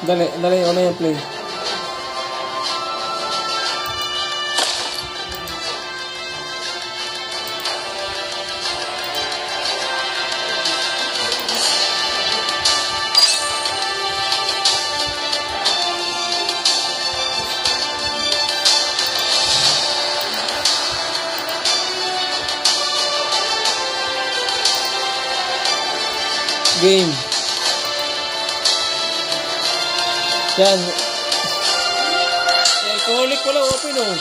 Dali, dali, ano yung play? Game. Yan. Alcoholic pala, open oh.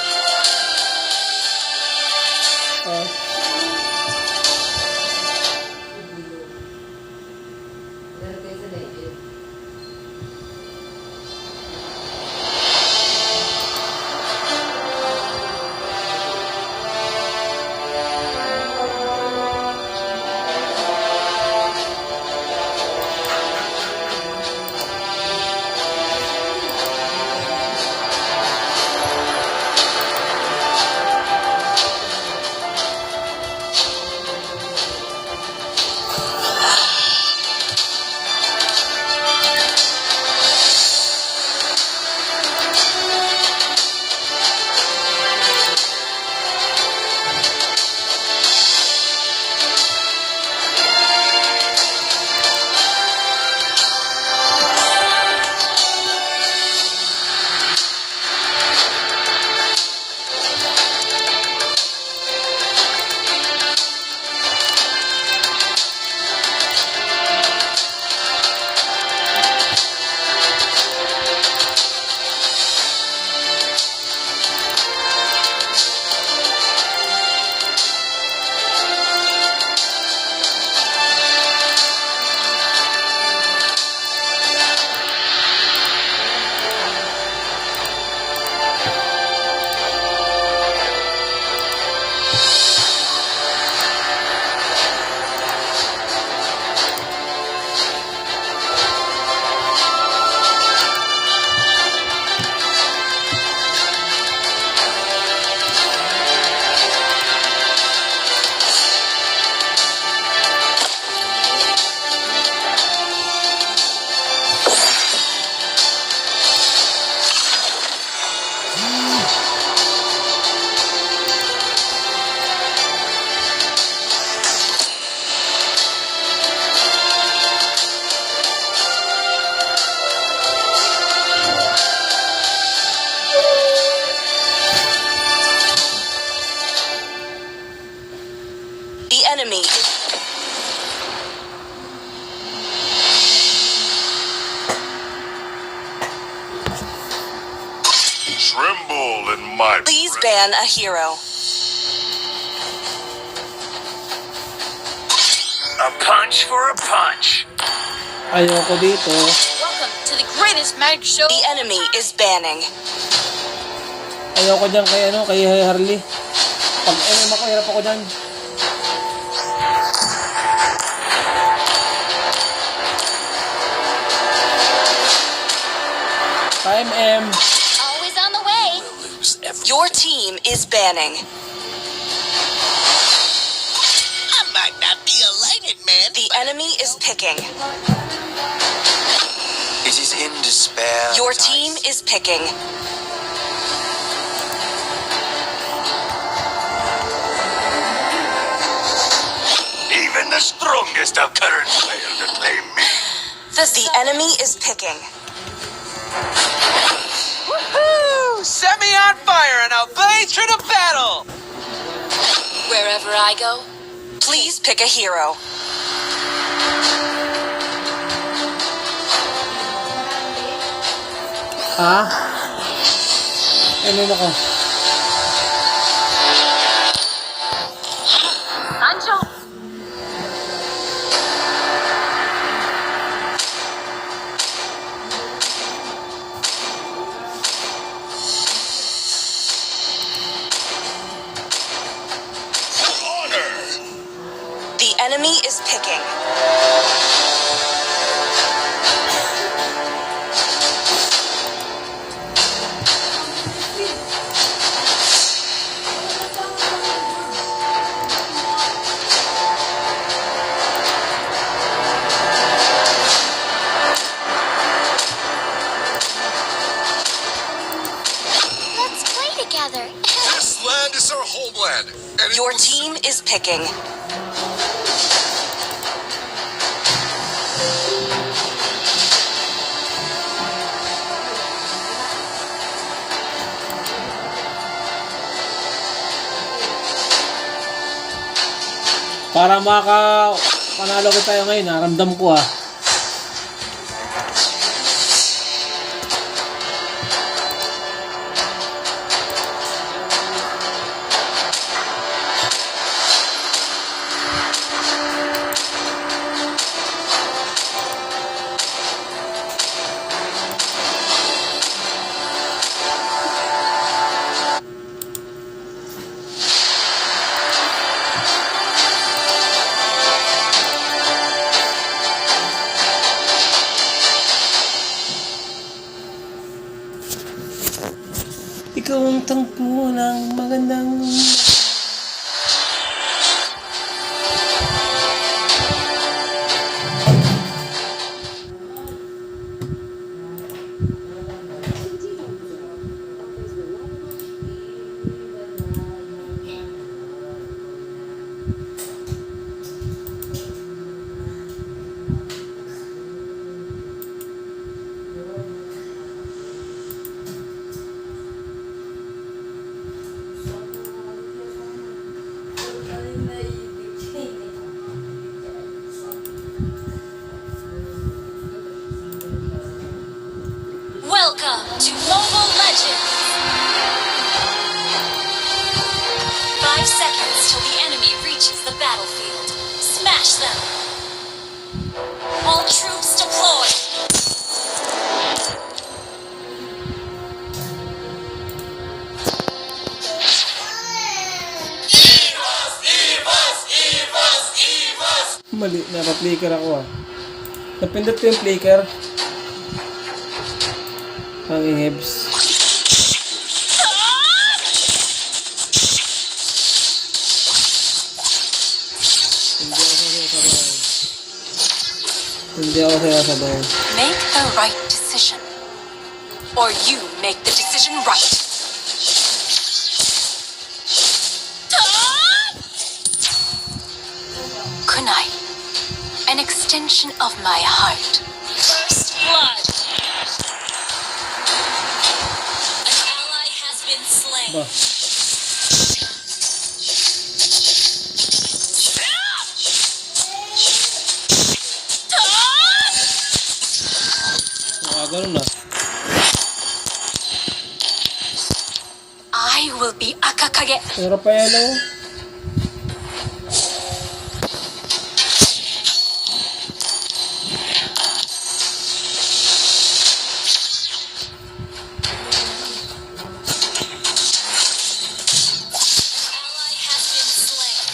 The enemy is... Tremble in my Please presence. ban a hero. A punch for a punch. Ayoko dito. Welcome to the greatest magic show. The enemy is banning. Ayoko dyan kay Harley. Pag MM ako, hirap ako dyan. Time M. Always on the way. We'll lose everything. Your team is banning. I might not be a lighted man. The enemy is picking. It is in despair. Your that I team is picking. Even the strongest of currents fail to claim me. The enemy is picking. Woohoo! Set me on fire and I'll blaze through the battle. Wherever I go, Please pick a hero. Ha? MM ako. Sancho. Honor. The enemy is picking. picking. Para panalo ko tayo ngayon, naramdam ko ah. Ikaw ang tangko ng magandang... Welcome to Mobile Legends! 5 seconds till the enemy reaches the battlefield. Smash them! All troops deployed! Mali, naka-flicker ako ah. Napindot ko yung flicker. Ang ihibs. Hindi ako sinasabay. Make the right decision. Or you make the decision right. Kunai, an extension of my heart. First blood! An ally has been slain. Ba? Ganun na. I will be Akakage. Pero pa yellow. Ally has been slain.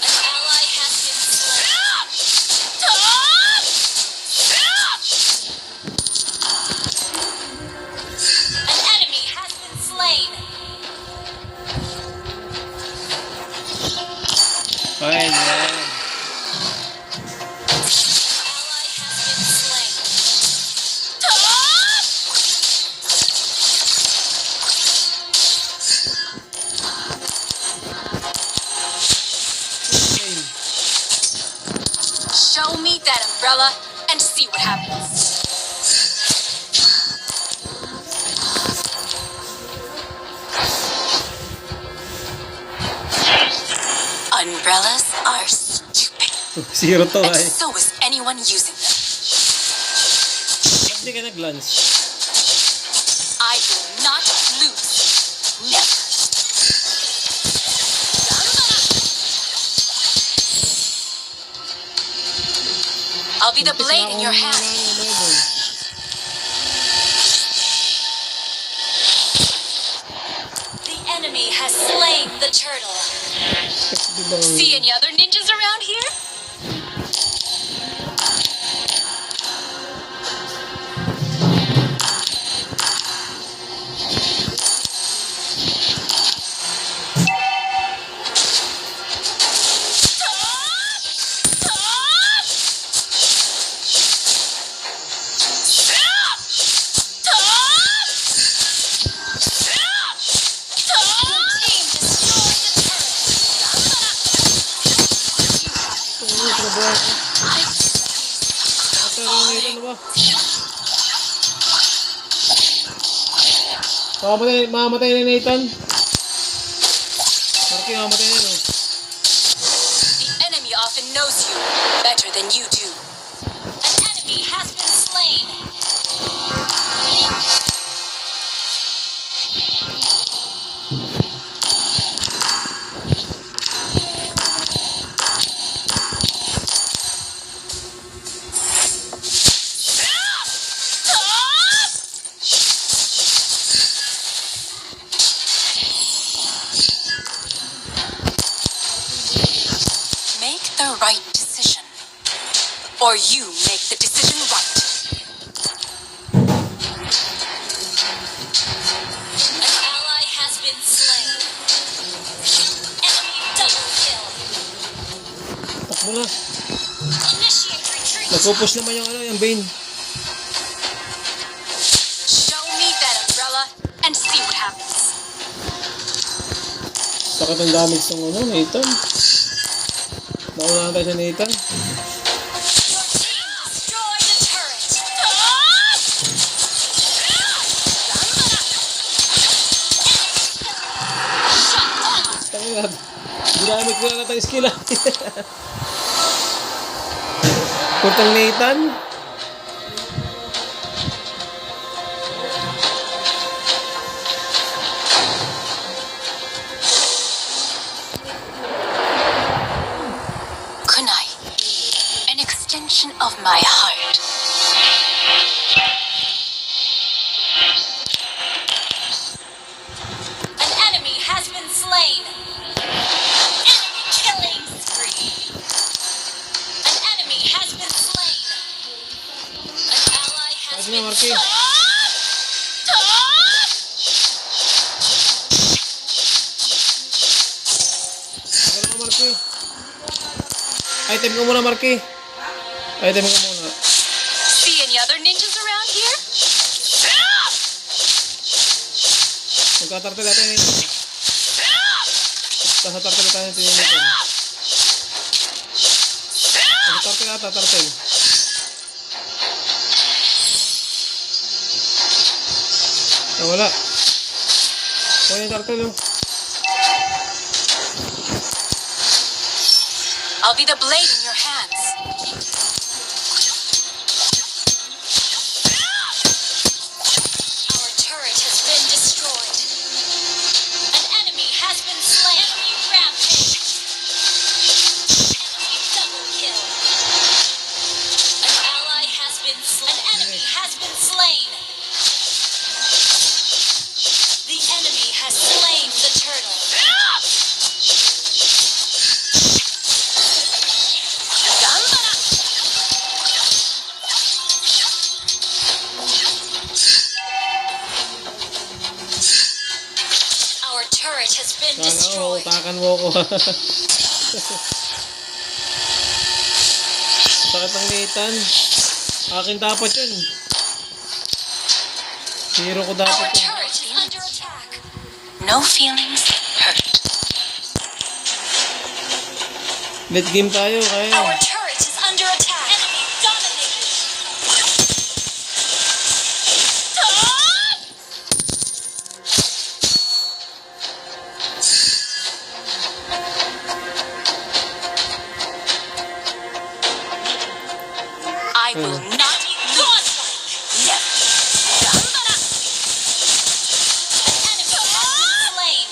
An ally has been slain. An enemy has been slain. Fine, man. Ally has been slain. Show me that umbrella and see what happens. Umbrellas are stupid. Zero to And ay. so is anyone using them. Ba't di ka nag-lunch? I will not lose. Never. I'll be the blade in your hand. The enemy has slain the turtle. See any other ninjas around here? buhay ko. Nathan na ba? Mamamatay na Nathan. Marky, mamamatay na no. The enemy often knows you better than you do. An enemy has been slain. Make the right decision, or you make the decision right. An ally has been slain. Enemy double kill. Takbo na. Initiate retreat. Nagpupush naman yung Bane. Show me that umbrella and see what happens. Sakit ang damage ng Nathan. Naunahan tayo sa Nathan. Your team destroyed the turret. Tangin natin. Ginamit ko na natin skill ah. Purtang Nathan. Kunai, an extension of my heart. An enemy has been slain. Enemy killing spree. An enemy has been slain. An ally has Ayos na, been Marky. slain. Saka na Marky. Item ko muna Marky. Item ko muna. See any other ninjas around here? Magkatartel natin Nathan. Tartel tayo natin yung Nathan. Tartel ata, tartel. Wala. Kuha yung tartel oh. I'll be the blade in your hands. Our turret has been destroyed. An enemy has been slain. Enemy rampage. Enemy double kill. An ally has been slain. An enemy has been slain. The enemy has slain the turtle. Gambara! Our turret has been Sana destroyed. utakan mo ako. Sakit ng Nathan. Akin dapat yun. Hero ko Our dapat yun. turret is under attack. No feelings hurt. Let's game tayo, kaya. Our turret is under attack. Enemy dominated. I will not lose. Never. Gambara! An enemy has been slain.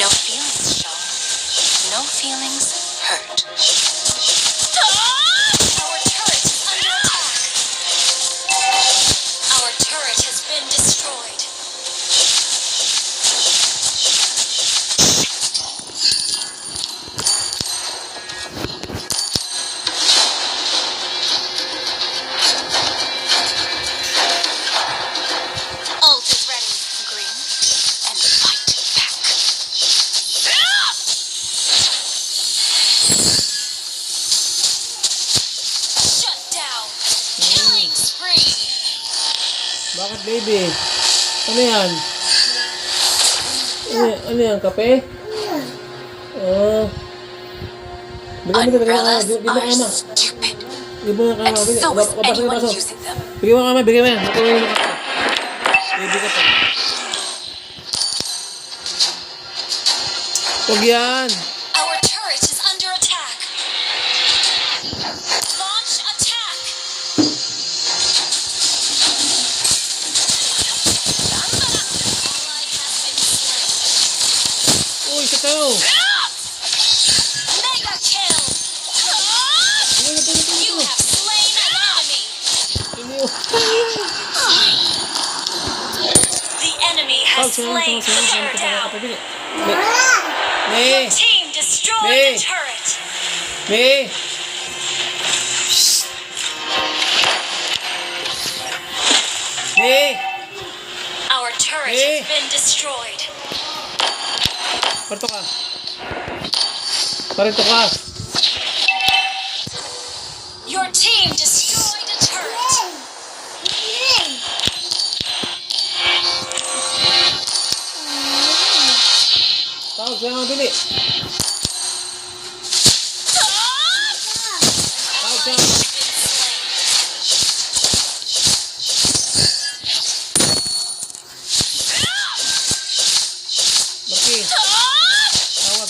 No feelings shown. No feelings hurt. Our turret is under attack. Our turret has been destroyed. Ult is ready. Green and fight back. Shut down. Killing spree. Bakit baby? Ano yan? Ano yan? Kape? Bigyan mo Umbrellas bigyan mo are kama. stupid, Bigyan mo yung and kama. so is Babasa yung anyone baso. using them. Bigyan mo kama, bigyan mo yan. Matuloy mo ka. Baby ka pa. Huwag yan. Our turret is under attack. Launch attack. Ally has been slain. Uy, sa tayo. Mega kill. You have slain an enemy. The enemy has slain the turret down. May. Team destroyed May. the turret. May. May. Our turret May. has been destroyed. Parto ka. Parito ka. Your team destroyed a turret. Tawag siya mga bili. Tawag siya mga. Maki. Tawag.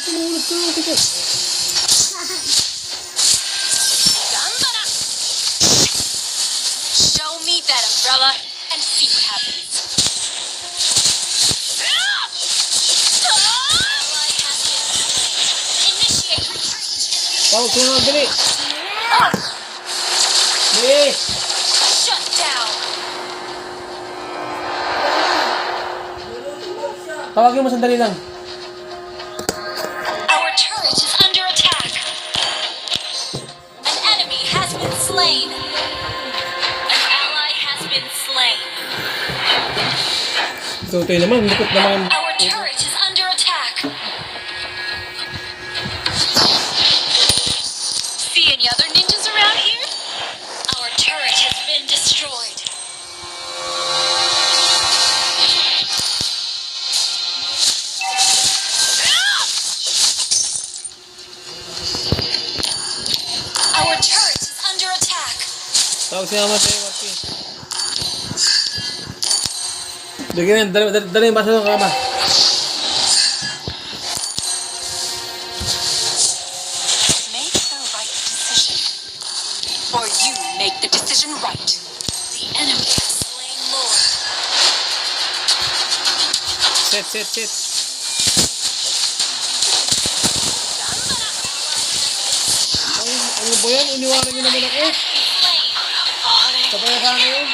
Tumulog ka. Tika. Show me that umbrella and see what happens. Ally has been slain. Initiate retreat. Tawag siya mga bili. Bili. Shut down. Tawagin mo sandali lang. Our turret is under attack. An enemy has been slain. An ally has been slain. Tutoy naman. Likot naman. Our turret is under attack. See any other ninjas around here? Our turret has been destroyed. Our turret is under attack. Tawag siya mga tayo. Maki. Bigyan yan. Dali yung baso ng kama. Make the right decision, or you make the decision right. The enemy has slain Lord. Set. Ay, ano ba yan? Iniwanan niyo naman ako. Slain. Sabay ka na yun.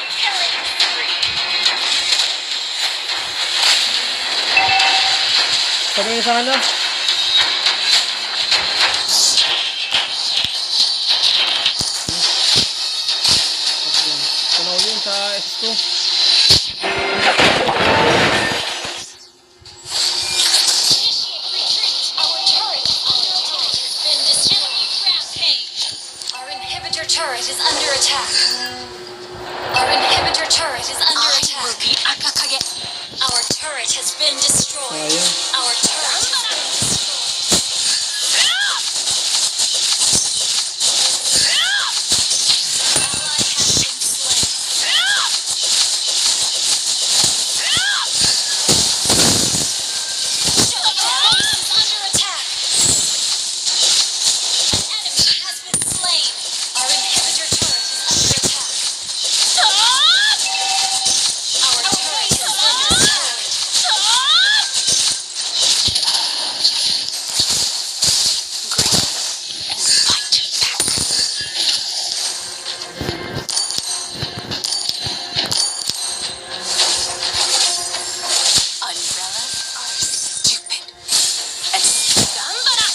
Sabay sana. Tunaw yun sa S2. Our turret has been destroyed. Rampage. Our inhibitor turret is under attack. Our inhibitor turret is under I will attack. be Akakage. Our turret has been destroyed. Sayang. Our turret has been destroyed. Ally has been slain. Our base is under attack. An enemy has been slain. Our inhibitor turret is under attack. Our turret is under attack. Great. And fight back. Umbrellas are stupid. And Gambara!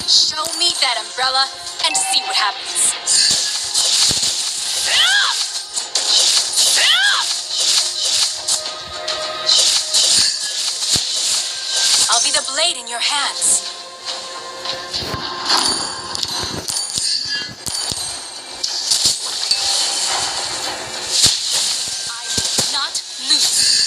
Show me that umbrella and see what happens. I'll be the blade in your hands. I will not lose.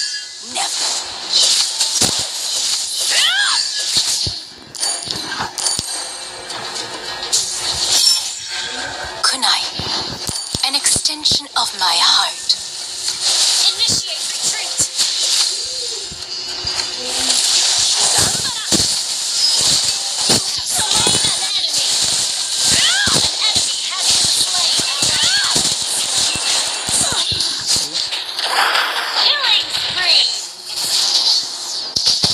of my heart. Initiate retreat. Slain an enemy. An enemy has been slain. Killing spree.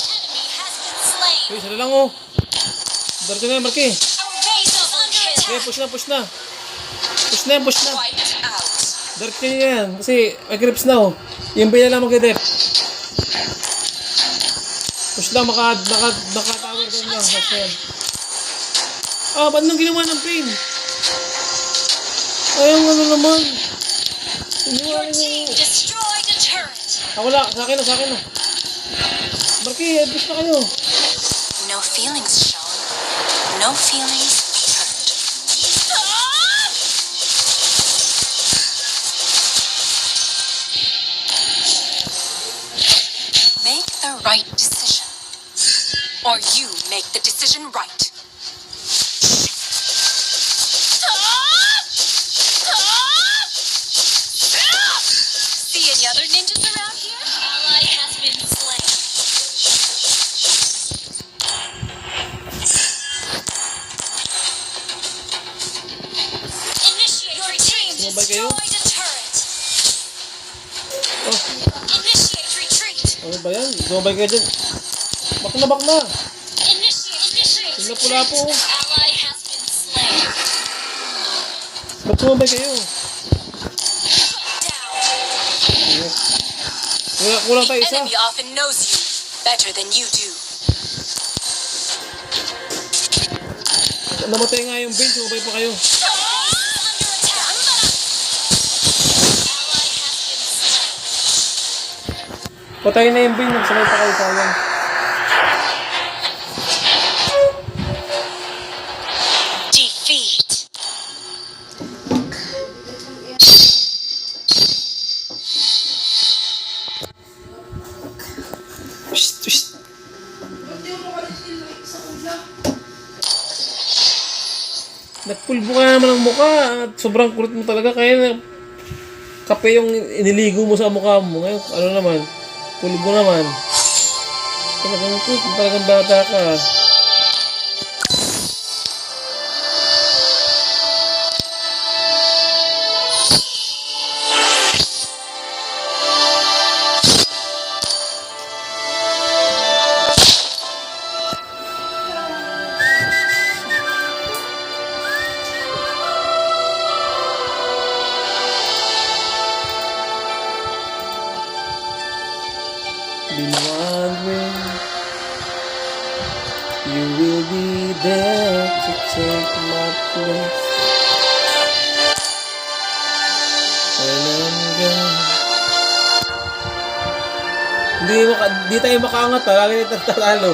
Enemy has been slain. Uy, isa na lang oh. Diretso na yan, Marky. Our base is under Okay, attack. push na, push na. Push na, push na. Wiped out. Diretso nyo yan. Kasi may grips na oh. Yung bay na lang mag-dep. Push lang, maka-tower doon lang. That's yan. Ah, ba't nang ginawa ng pain? Ayun, ano naman. Your team destroyed a turret. Ako lang, sa akin na, sa akin na. Marky, push na kayo. No feelings shown. No feelings hurt. Make the right decision. Or you make the decision right. See any other ninjas around here? Ally has been slain. Initiate your team Sumabay kayo? destroyed a turret. Oh, Initiate retreat. ano ba yan? Sumabay kayo dyan. Bak na, bak na. Initiate Tingnan pula po. Ally has been slain. Ba't sumabay kayo? Down. Kulang tayo isa. Enemy often knows you better than you do. Namatay nga yung Bane, sumabay pa kayo. Under attack. Ally has been slain. Patayin na yung Bane, nagsabay pa kayo, sayang. Defeat. Psst, psst. Nagpulbo ka naman ang mukha at sobrang kulit mo talaga kaya na kape yung iniligo mo sa mukha mo. Ngayon, ano naman, pulbo naman. Talagang bata ka. Been wondering you will be there to take my place when I'm gone. Di tayo makaangat ha, lalo na tatalo.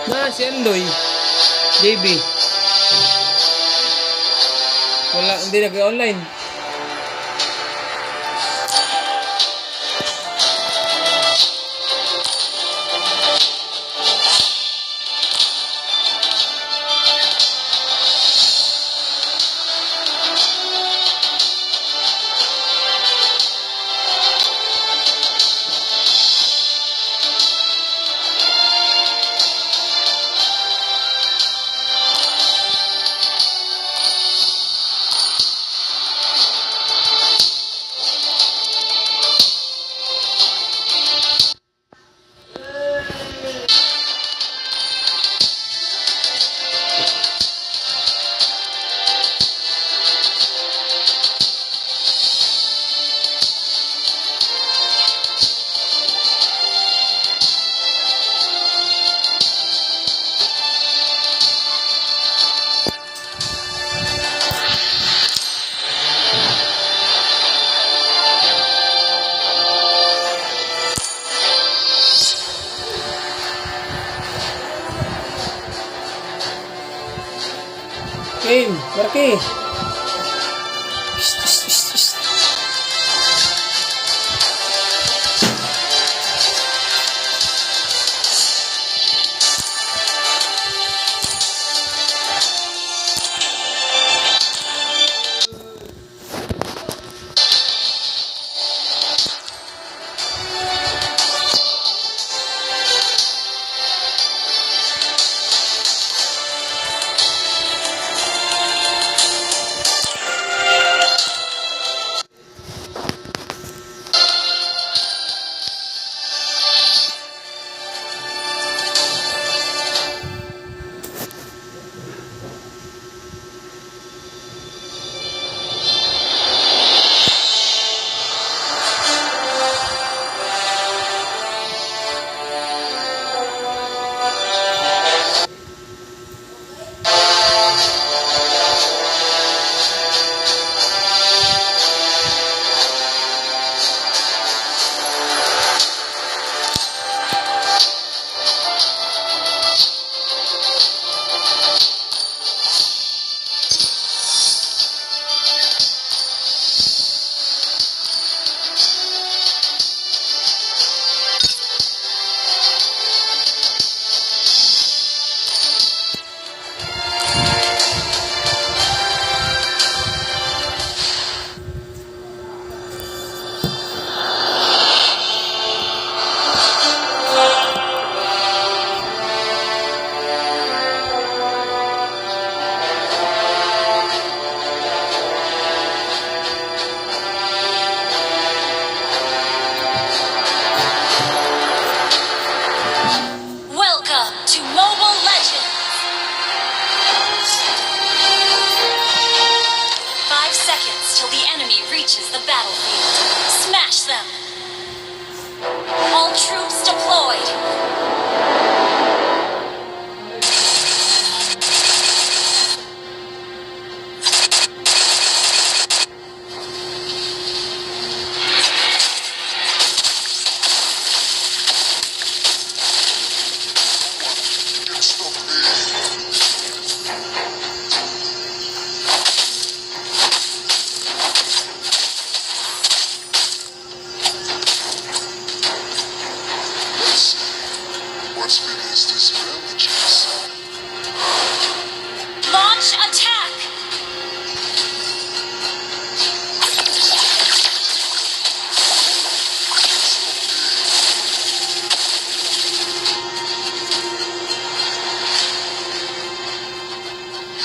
Na, si Andoy. JB. Wala, hindi nag-online. game. Marky. Shh, shh, shh, shh. Welcome to Mobile Legends! 5 seconds till the enemy reaches the battlefield. Smash them! All troops deployed! Can stop me. Let's see. What's beneath these bandages? Launch attack!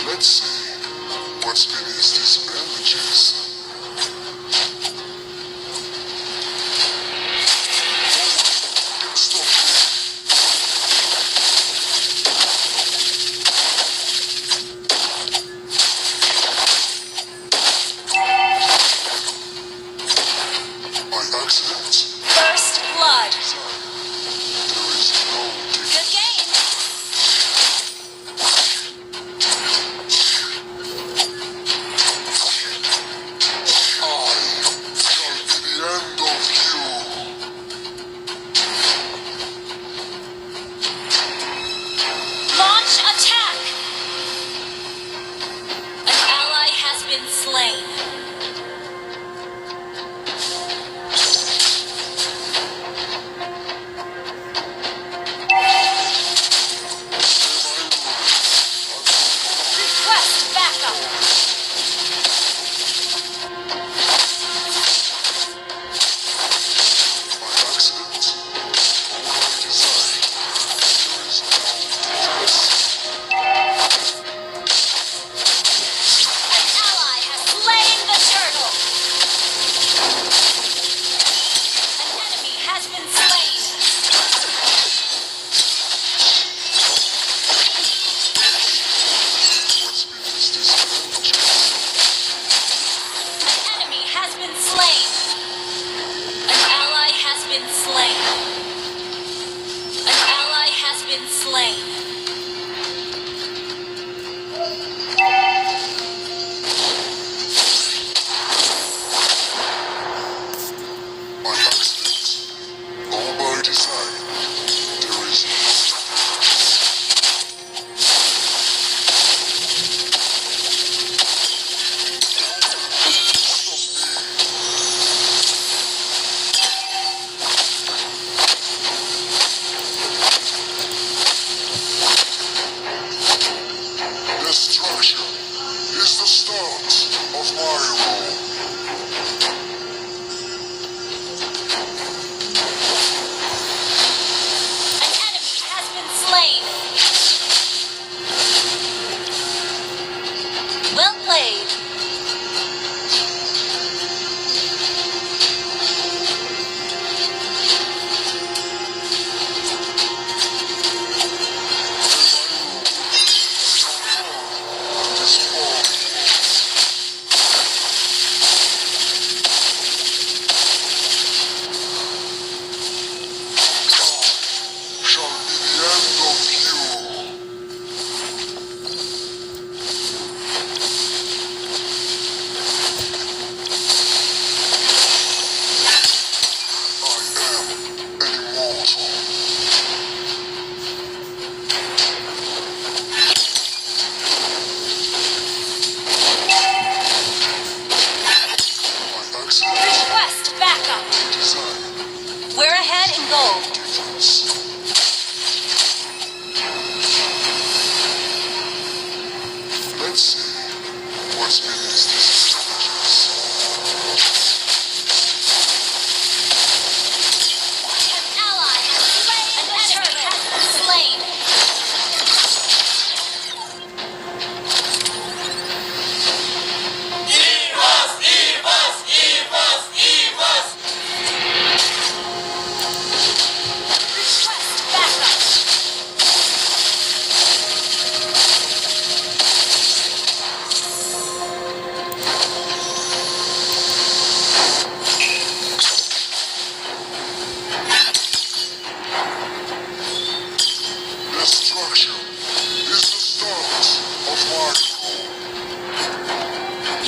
Let's see. What's beneath these bandages? Can stop me. By accident, First blood. there is no Good game. shall be the end of you. Launch attack! An ally has been slain. Request backup. By accident, or by design, there is no difference. An ally has slain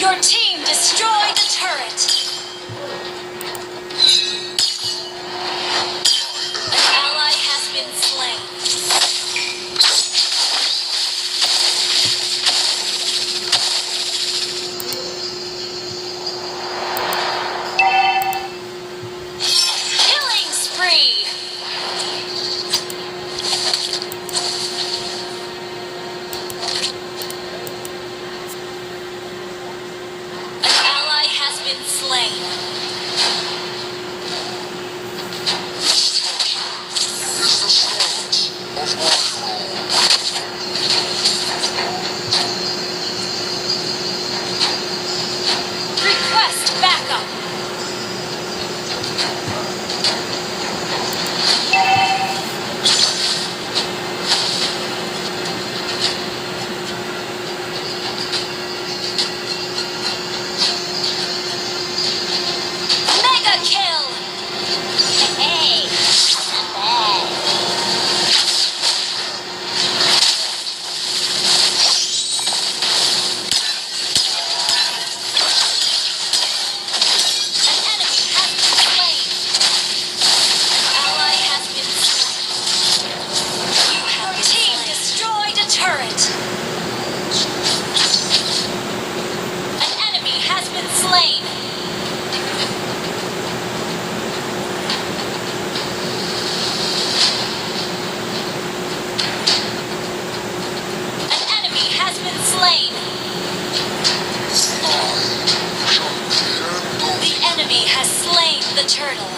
Your team destroyed a turret. An ally has been slain. Killing spree. An ally has been slain. Is the start of my role. Request backup. Mega kill. Hey, not bad. An enemy has been slain. An ally has been slain. Your team destroyed a turret. An enemy has been slain. An enemy has been slain. The enemy has slain the turtle.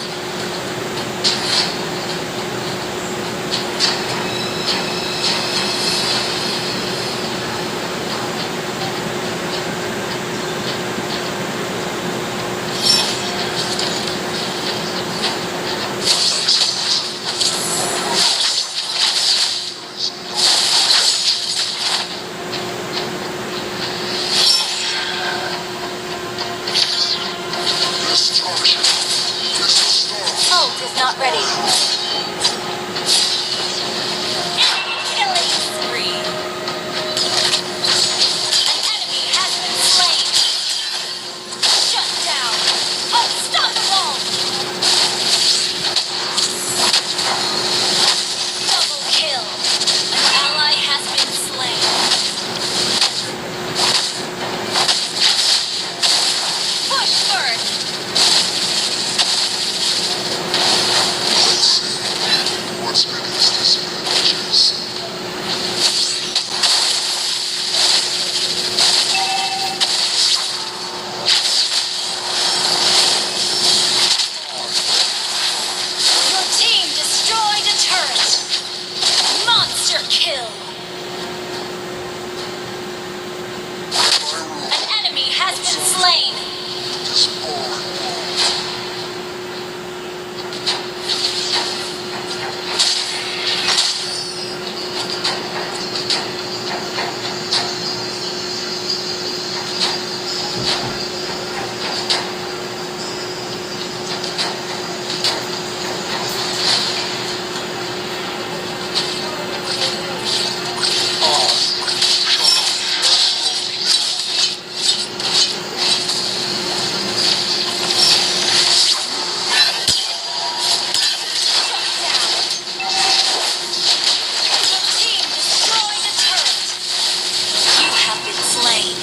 Destruction is the start. Ult is not ready. Enemy killing spree. An enemy has been slain. Shut down. Unstoppable. Double kill. An ally has been slain. Push first. Let's see what's been his disadvantages. Your team destroyed a turret. Monster kill. My rule An enemy has been slain. is boring. Your team destroyed a turret. You have been slain.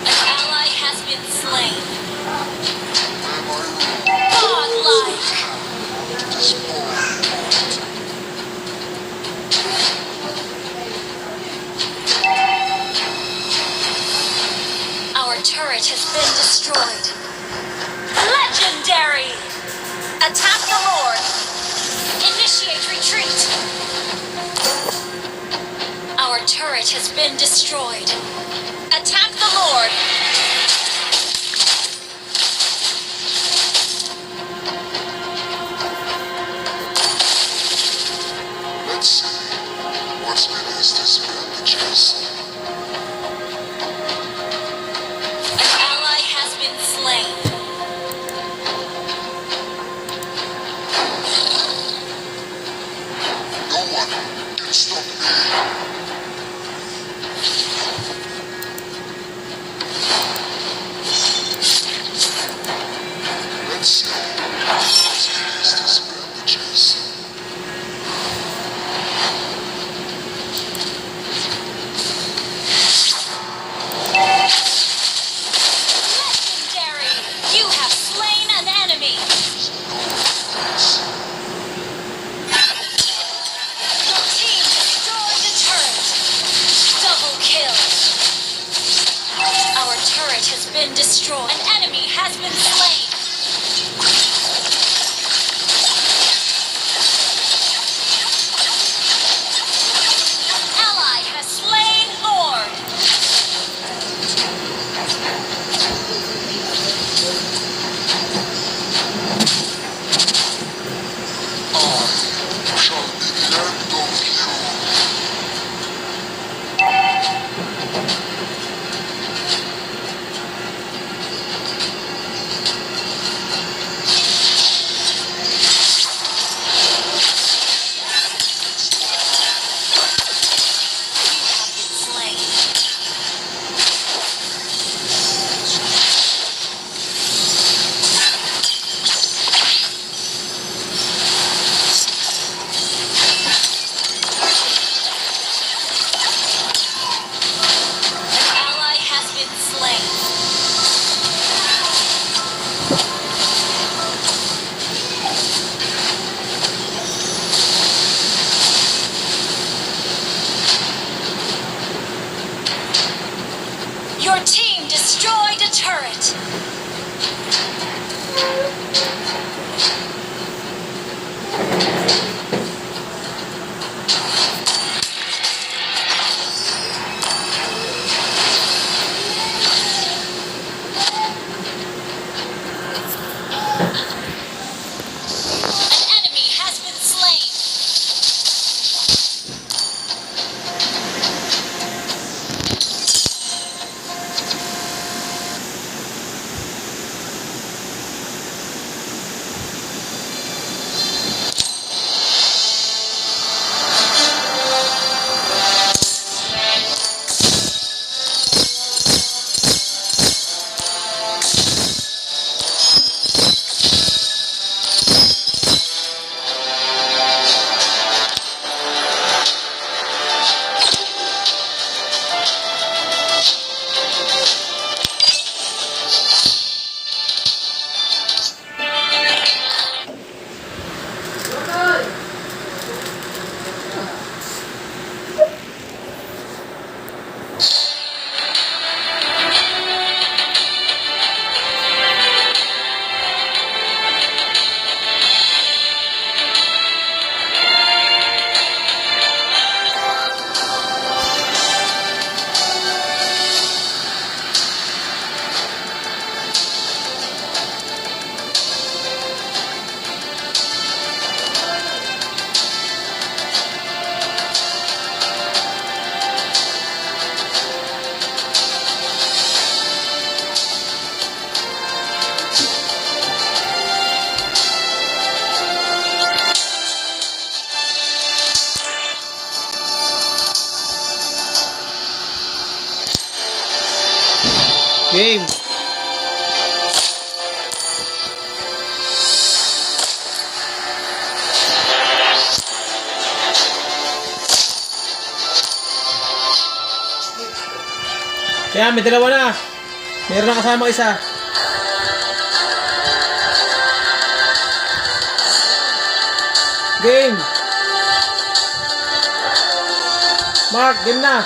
An ally has been slain. Godlike. Is boring. Our turret has been destroyed. Legendary! Attack the Lord! Initiate retreat! Our turret has been destroyed. Attack the Lord! Legendary! You have slain an enemy! Your team destroyed the turret! Double kill! Our turret has been destroyed. An enemy has been slain! Ally has slain Lord! Shall be the end of you. Slain. An ally has been slain. Your team destroyed a turret. An enemy has been slain. Game. Kaya may dalawa na. Meron na kasama isa. Game. Mark, game na.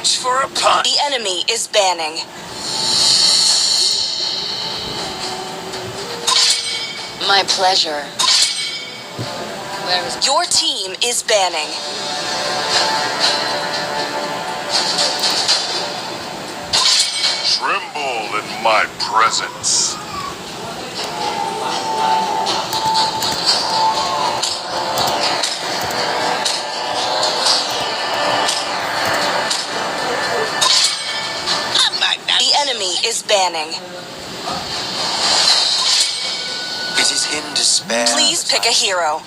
match for a punch. The enemy is banning. My pleasure. Where is Your team is banning. Tremble in my presence. The enemy is banning. It is in despair. Please pick a hero.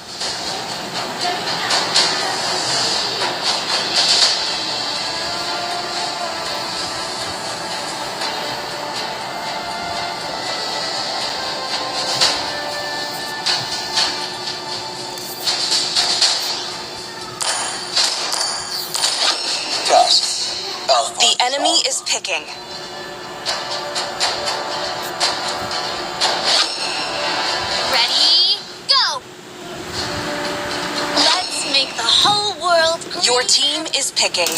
The enemy is picking. ready? Go! Let's make the whole world green. Your team is picking.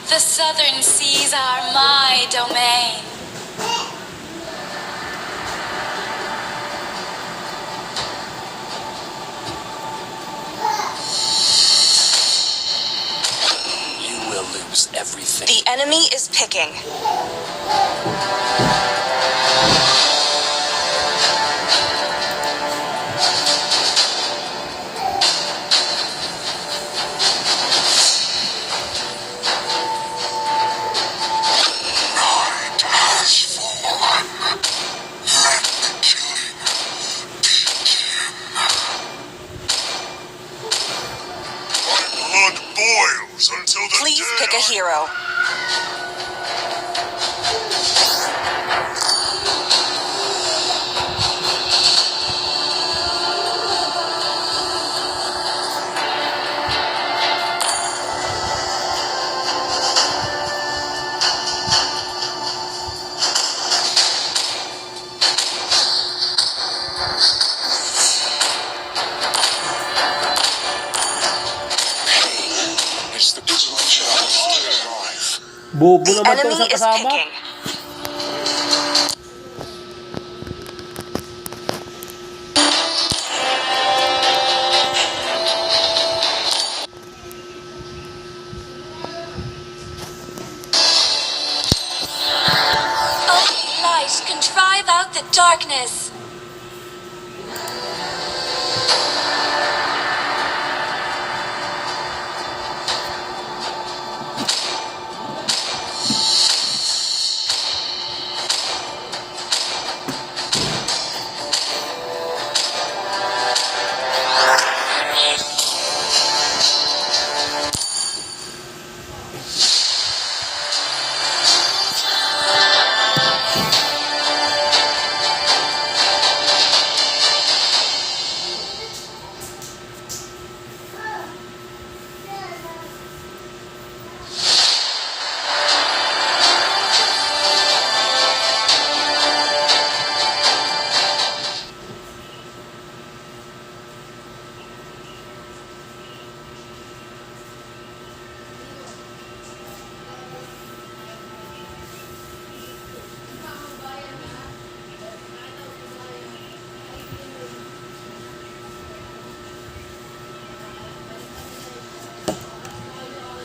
The southern seas are my domain. You will lose everything. The enemy is picking. Night has fallen. Let the killing begin. My blood boils until the Please dead pick a are hero. It's the little child still alive. Bobo The naman to enemy sa is kasama. picking. Oh, light, can drive out the darkness.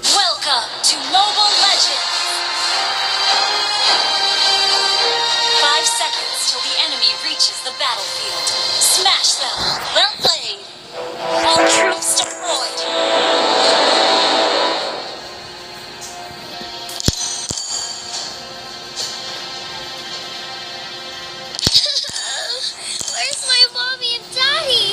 Welcome to Mobile Legends! 5 seconds till the enemy reaches the battlefield. Smash them! Well played! All troops deployed! Where's my mommy and daddy?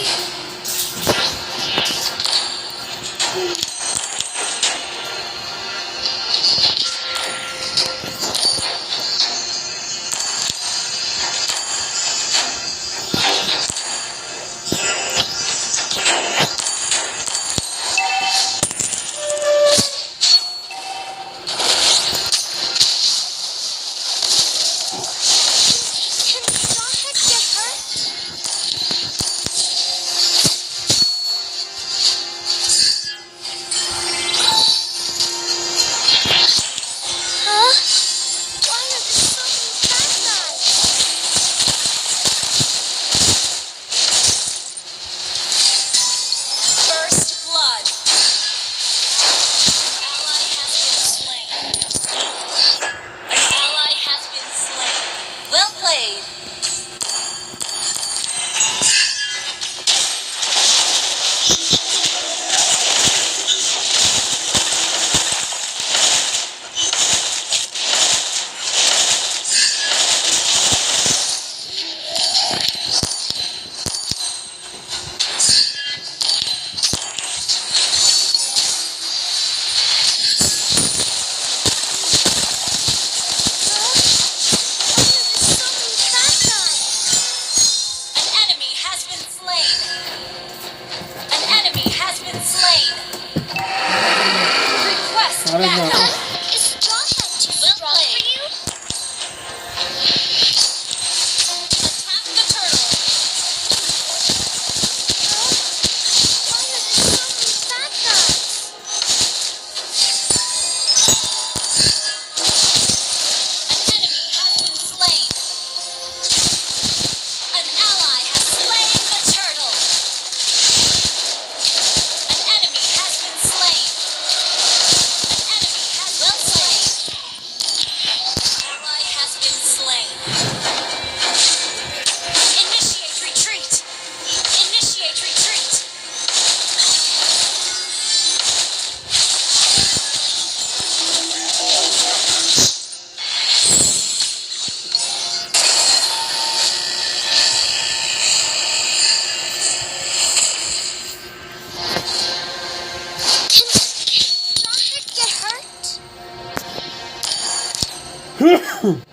Request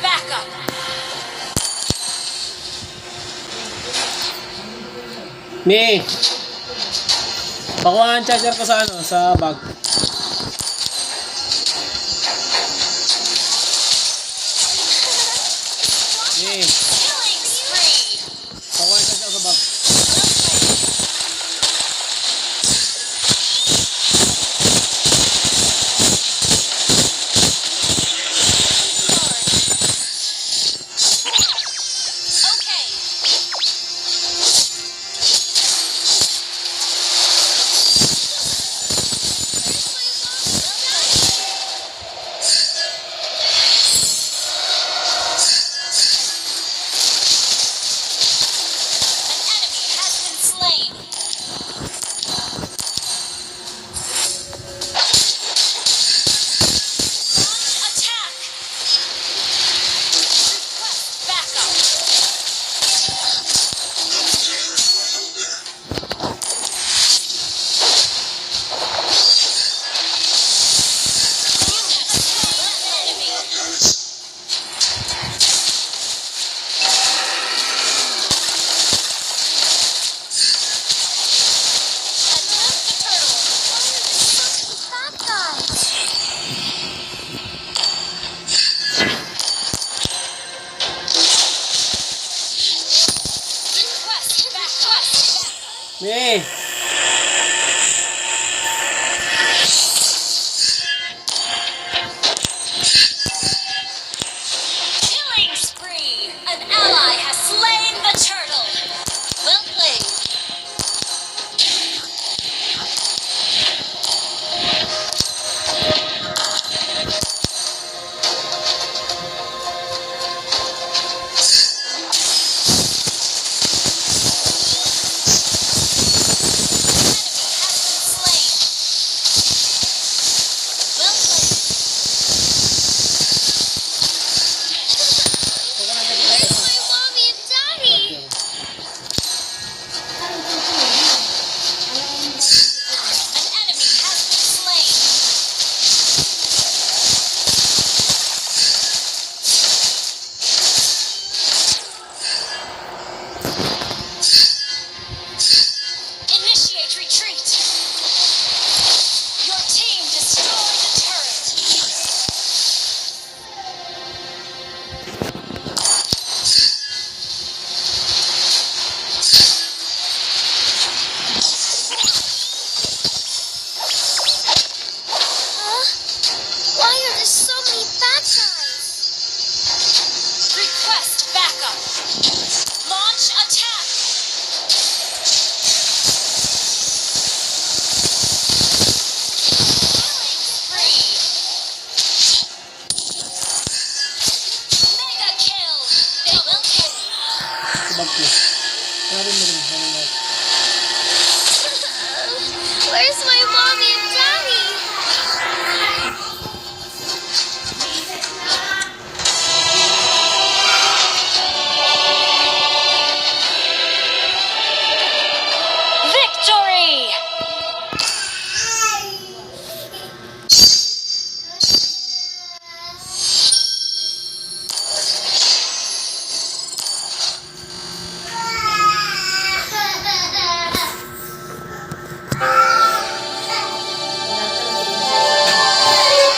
backup. May! Pakuha ang charger ko sa ano, sa bag. May! Killing spree. Pakuha ang charger ko sa bag. Okay. An enemy has been slain. Launch attack. Request backup. You have slain an enemy. Attack the turtle. Bad guys. Request backup. May! Killing spree. An ally has slain the turtle. Well played. Initiate retreat. Your team destroyed a turret. Why are there so many bad guys? Request backup. Launch attack. Killing spree. Mega kill. They will kill. Sa bag ko. Sabi mo rin. Ano na? Where's my mommy and daddy? Victory!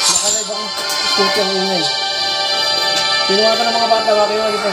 Nakalive akong scooter ng ingay. Pinuwatan ng mga bata. Bakit yun dito?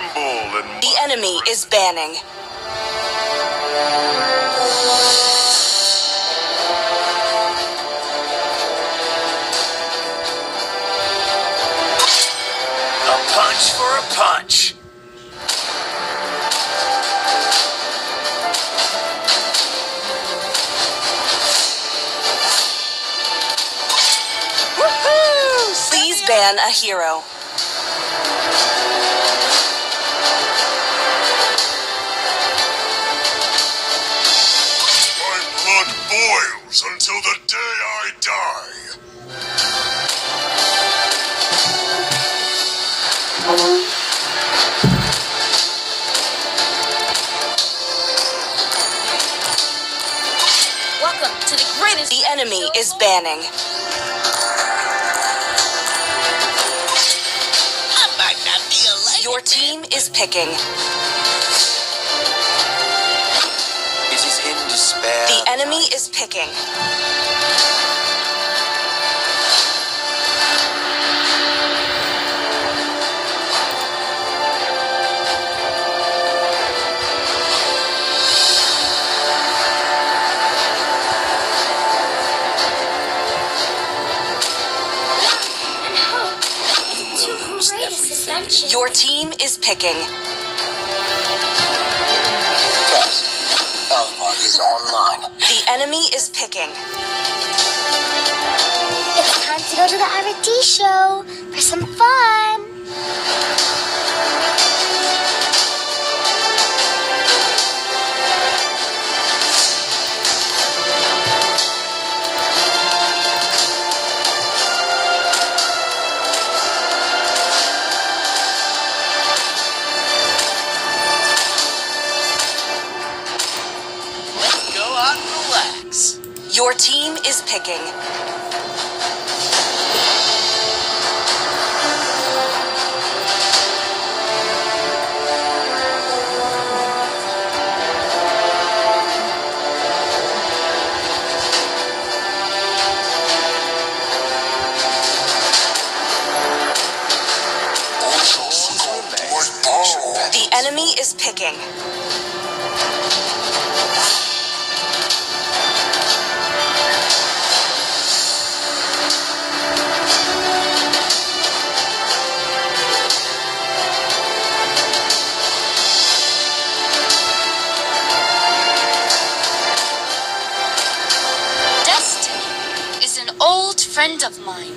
tremble in The enemy is banning. a punch for a punch. Please ban a hero. My blood boils until the day I die. Welcome to the greatest. The enemy is banning. I might not be a lady. Your team is picking. It is in despair. The enemy is picking. Greatest adventure. Your team is picking. Elmar is online. The enemy is picking. It's time to go to the RT show for some fun. Let's go out and relax. Your team is picking. The enemy is picking. Destiny is an old friend of mine.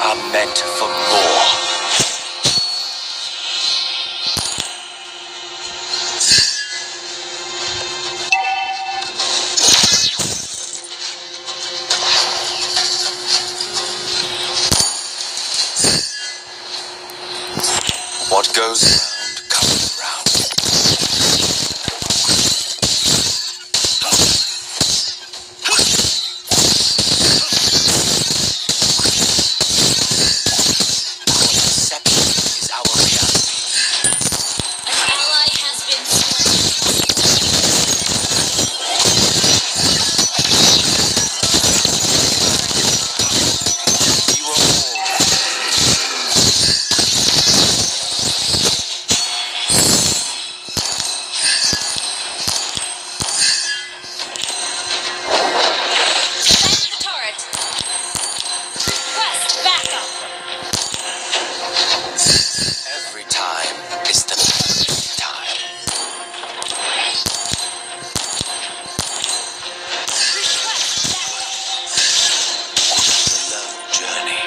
are meant for more. What goes around comes around. Perception is our reality. An ally has been slain. You are all Defend the turret. Request backup. every time is the perfect time. Request backup. Slow journey.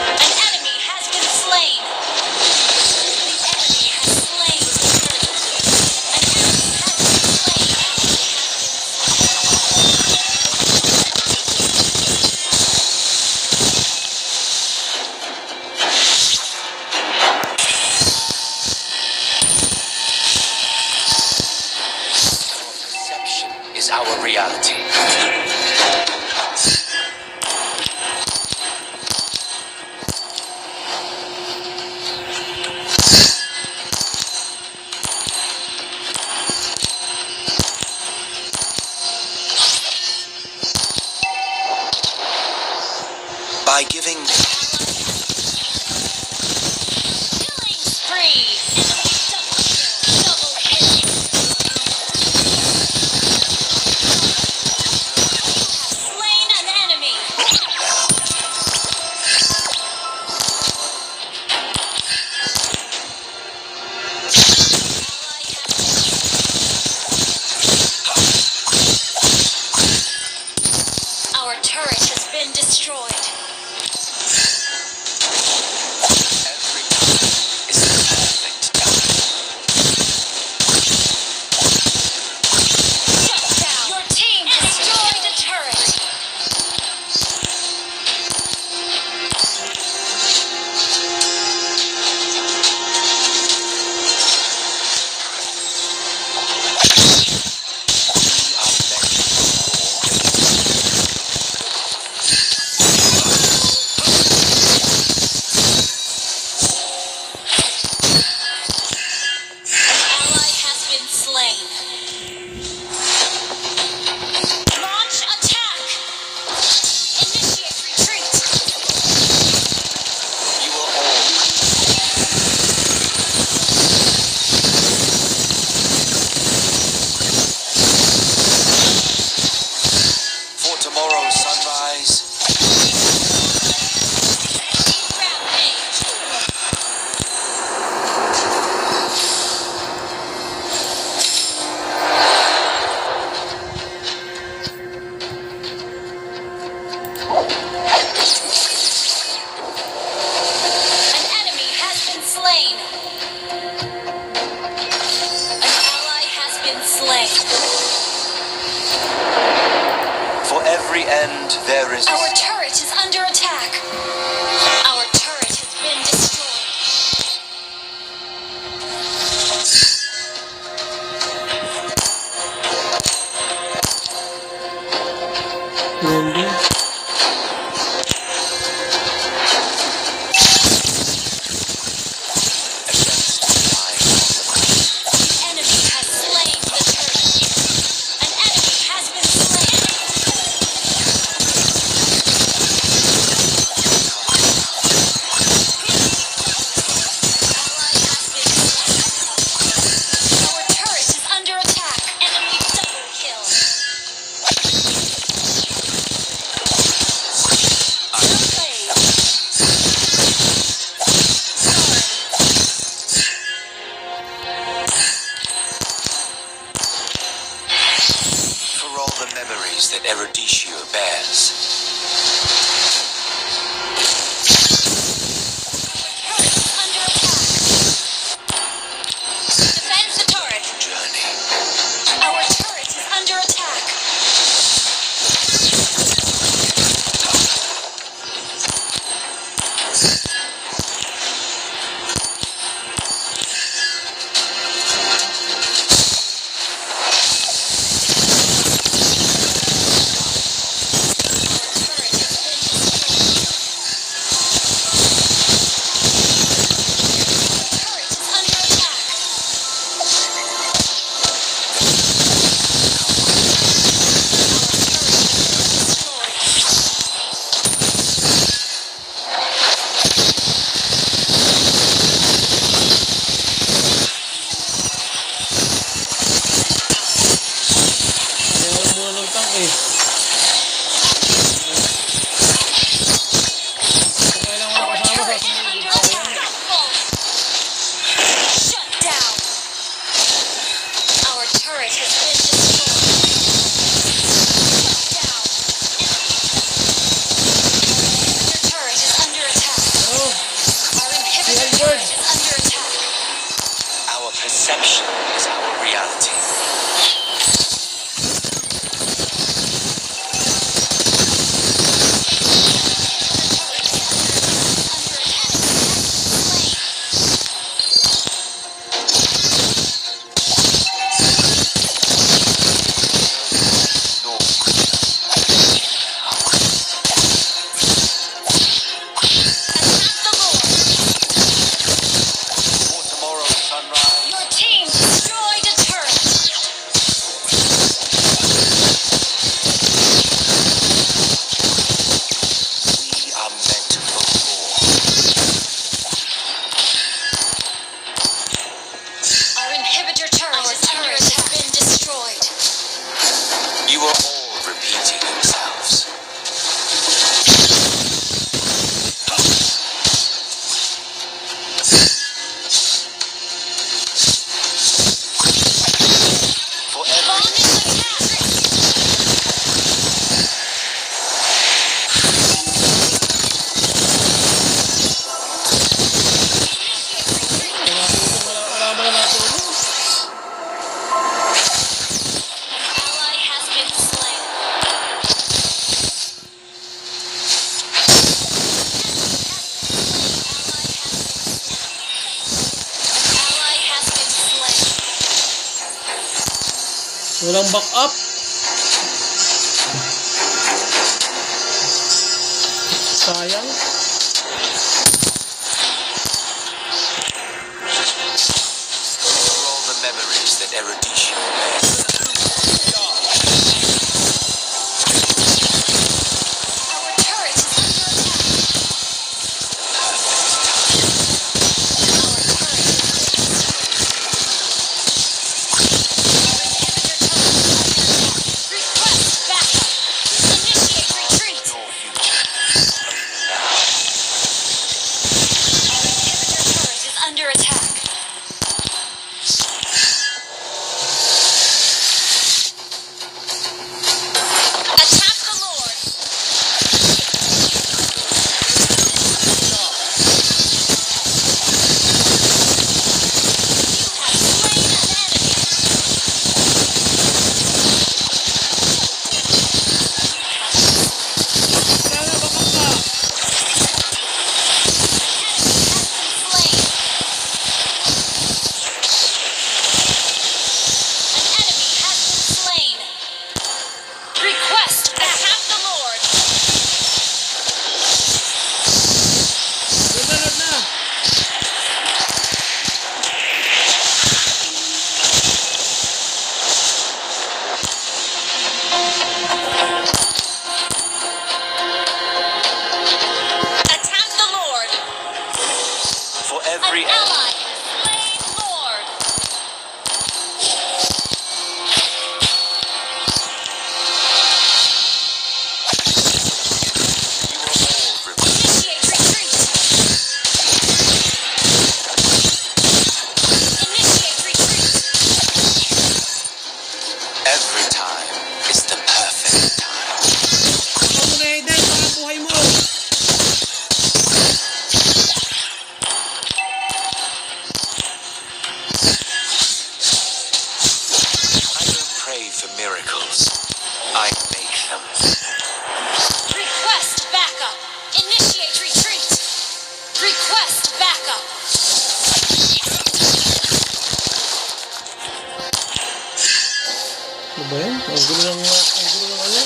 An enemy has been slain. The enemy has slain the turret. An enemy has been slain. Perception is our reality. By giving Killing spree. Double kill. Slain an enemy. Our turret has been destroyed. every time is the perfect time. Shut down. Your team destroyed a turret. We are meant Ally has been slain. Launch attack. Initiate retreat. You are all for tomorrow's sunrise. Rampage. An enemy has been slain. An ally has been slain. For every end there is Our turret is under attack. Our turret has been destroyed. Grabe. against time. The enemy has slain the turret. An enemy has been slain. Turret is under attack. Kaya wala muna ng tank eh. Kung kailangan wala kasama sa Turret is under attack. Shut down. Our turret has been destroyed. Shut down. Your turret is under attack. Oh, Our inhibitor turret is under attack. Our perception is our reality. No before tomorrow's sunrise. Your team destroyed a turret. We are meant for war. Our inhibitor turret has been destroyed. You are all repeating yourselves. For every Launching attack. wala ba na natin ano? Ally has been slain. Ally has been slain. Walang backup. Sayang. For all the memories that Erudition bears. Our turret is under attack. Request backup. Initiate retreat. Your future. Inhibitor turret is under attack. Ba yan? Ang gulo ng ano?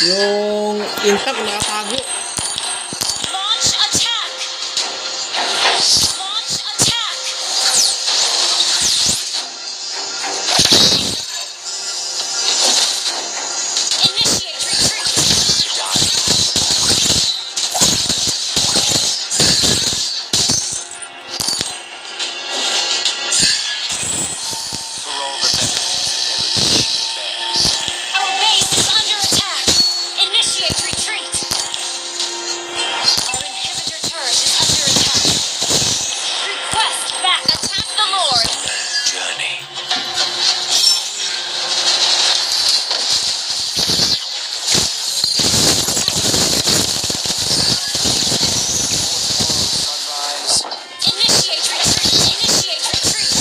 Yung intact nakatago. Launch attack! Launch attack! Initiate retreat! Our base is under attack! Initiate retreat! Our inhibitor turret is under attack. Request back! Attack the Lord! Journey. Sunrise. Initiate retreat! Initiate retreat!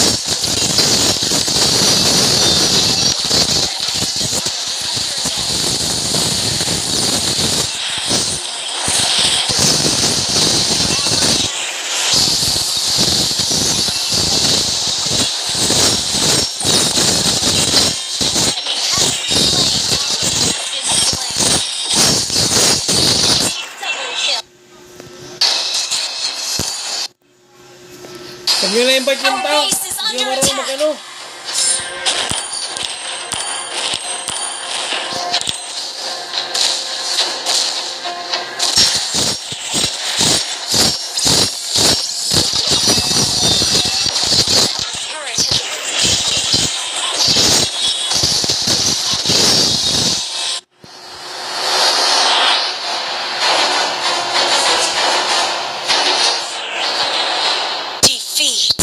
Pag nyo na-invite yung Our tao, base is hindi under mo marunong attack. mag-ano. Defeat.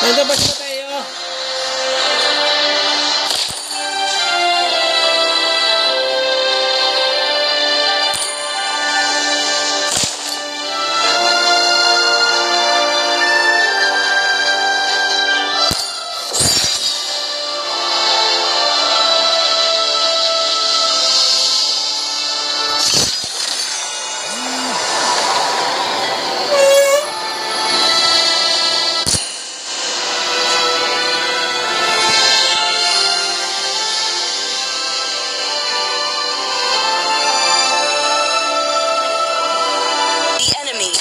Nandiyan ba si Mateo? The enemy.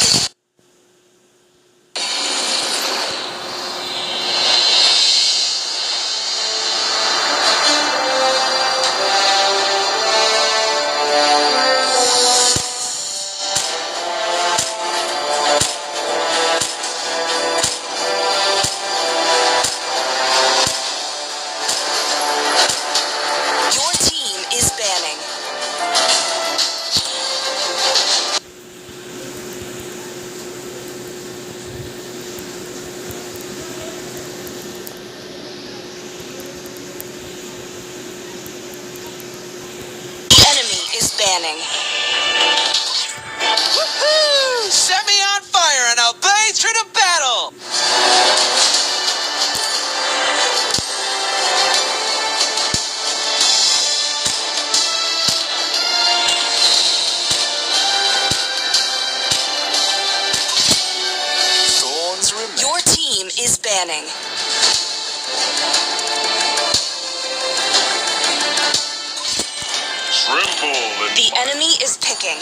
Your team is banning. The enemy is banning. Woohoo! Set me on fire and I'll blaze through the battle! Thorns remain. Your team is banning. Tremble in The enemy is picking.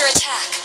under attack.